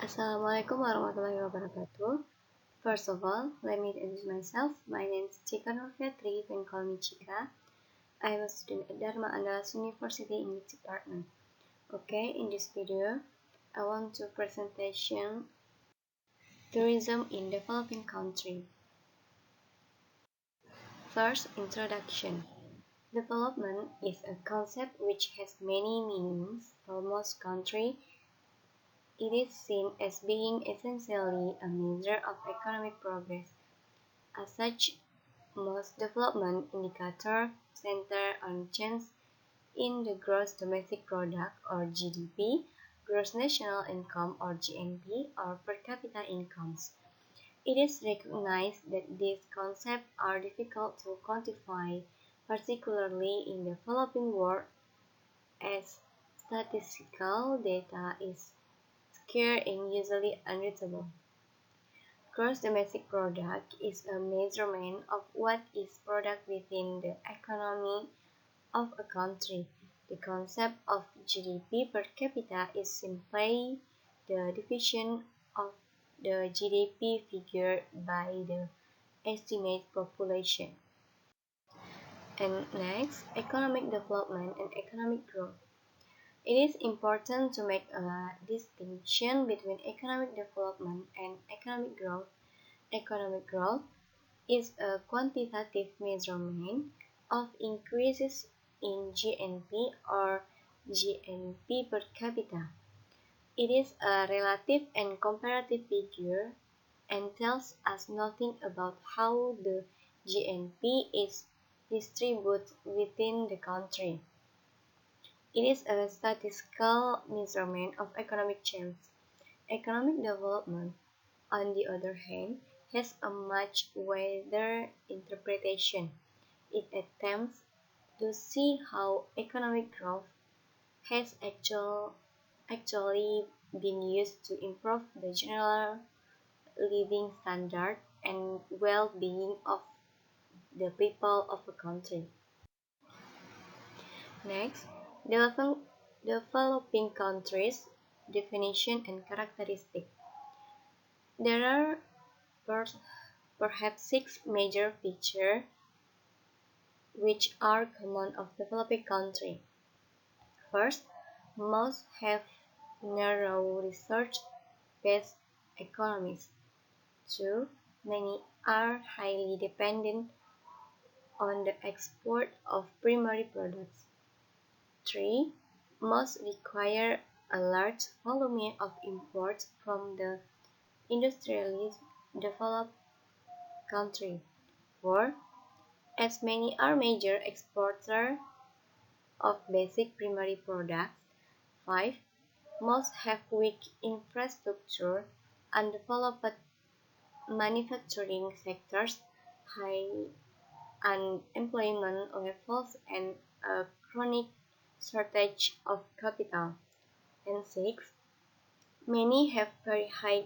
Assalamualaikum warahmatullahi wabarakatuh. First of all, let me introduce myself. My name is Chika Nurfetri, you can call me Chika. I am a student at Dharma Andalas University English Department. Okay, in this video, I want to presentation tourism in developing country. First, introduction. Development is a concept which has many meanings. For most countries, it is seen as being essentially a measure of economic progress. As such, most development indicators center on change in the gross domestic product or GDP, gross national income or GNP, or per capita incomes. It is recognized that these concepts are difficult to quantify, particularly in the developing world, as statistical data is scarce and usually unreachable. Gross domestic product is a measurement of what is product within the economy of a country. The concept of GDP per capita is simply the division of the GDP figure by the estimated population. And next, economic development and economic growth. It is important to make a distinction between economic development and economic growth. Economic growth is a quantitative measurement of increases in GNP or GNP per capita. It is a relative and comparative figure and tells us nothing about how the GNP is distributed within the country. It is a statistical measurement of economic change. Economic development, on the other hand, has a much wider interpretation. It attempts to see how economic growth has actually been used to improve the general living standard and well-being of the people of a country. Next, developing countries definition and characteristic. There are perhaps six major features which are common of developing countries. First, most have narrow research-based economies. Two, many are highly dependent on the export of primary products. Three, most require a large volume of imports from the industrially developed country. Four, as many are major exporters of basic primary products. Five, most have weak infrastructure, undeveloped manufacturing sectors, high unemployment levels, and a chronic shortage of capital. And six, many have very high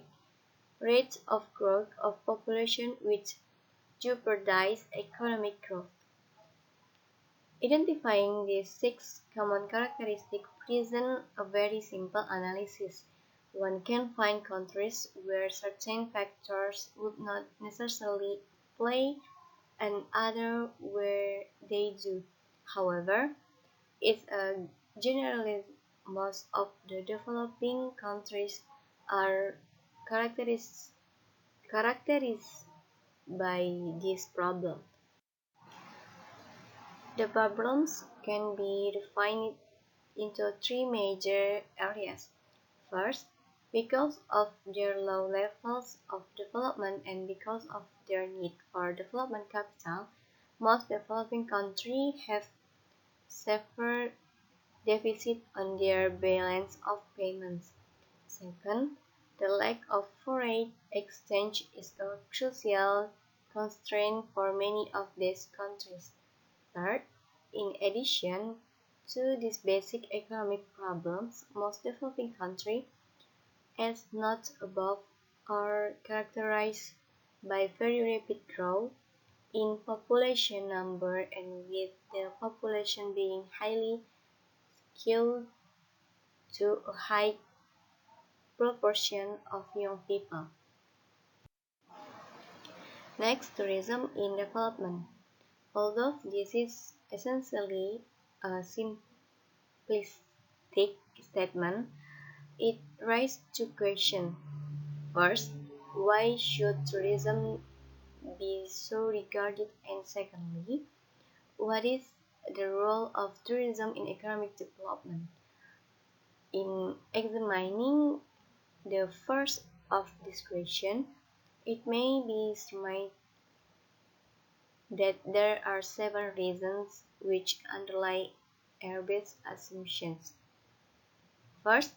rates of growth of population which jeopardize economic growth. Identifying these six common characteristics presents a very simple analysis. One can find countries where certain factors would not necessarily play and others where they do. However, it's a generalism. Most of the developing countries are characterized by this problem. The problems can be defined into three major areas. First, because of their low levels of development and because of their need for development capital, most developing countries have severe deficit on their balance of payments. Second, the lack of foreign exchange is a crucial constraint for many of these countries. Third, in addition to these basic economic problems, most developing countries, as noted above, are characterized by very rapid growth in population number and with the population being highly skewed to a high proportion of young people. Next, tourism in development. Although this is essentially a simplistic statement, it raises two questions. First, why should tourism be so regarded? And secondly, what is the role of tourism in economic development? In examining the first of this question, it may be surmised that there are several reasons which underlie Airbus assumptions. First,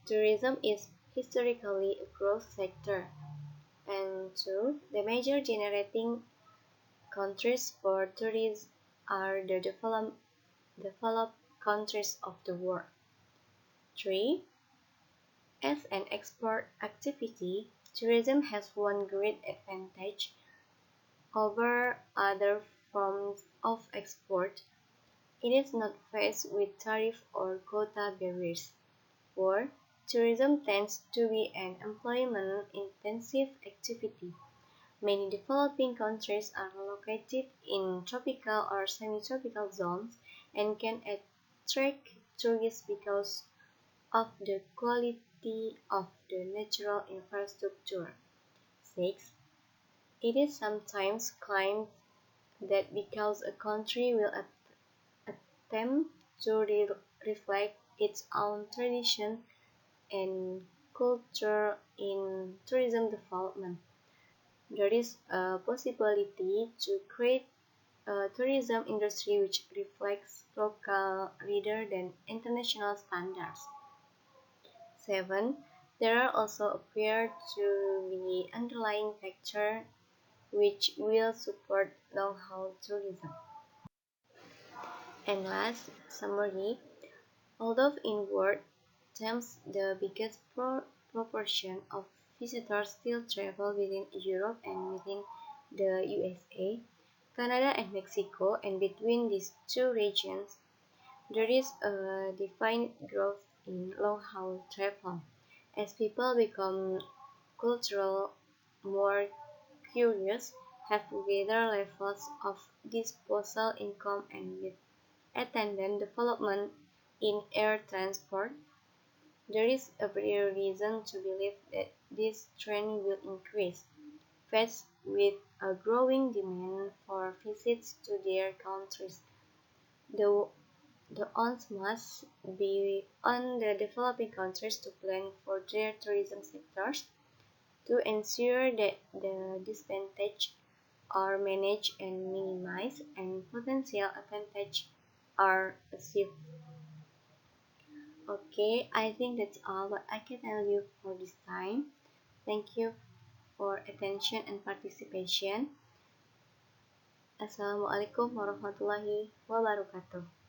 tourism is historically a growth sector, and two, the major generating countries for tourism are the developed countries of the world. 3. As an export activity, tourism has one great advantage over other forms of export. It is not faced with tariff or quota barriers. 4. Tourism tends to be an employment-intensive activity. Many developing countries are located in tropical or semi-tropical zones and can attract tourists because of the quality of the natural infrastructure. 6. It is sometimes claimed that because a country will attempt to reflect its own tradition and culture in tourism development, there is a possibility to create a tourism industry which reflects local rather than international standards. 7. There also appear to be underlying factors which will support long-haul tourism. And last, summary. Although in world terms the biggest proportion of visitors still travel within Europe and within the USA, Canada and Mexico, and between these two regions, there is a defined growth in long-haul travel. As people become cultural, more curious, have greater levels of disposable income, and with attendant development in air transport, there is every reason to believe that this trend will increase, faced with a growing demand for visits to their countries. The, the onus must be on the developing countries to plan for their tourism sectors to ensure that the disadvantages are managed and minimized and potential advantages are achieved. Okay, I think that's all what I can tell you for this time. Thank you for attention and participation. Assalamualaikum warahmatullahi wabarakatuh.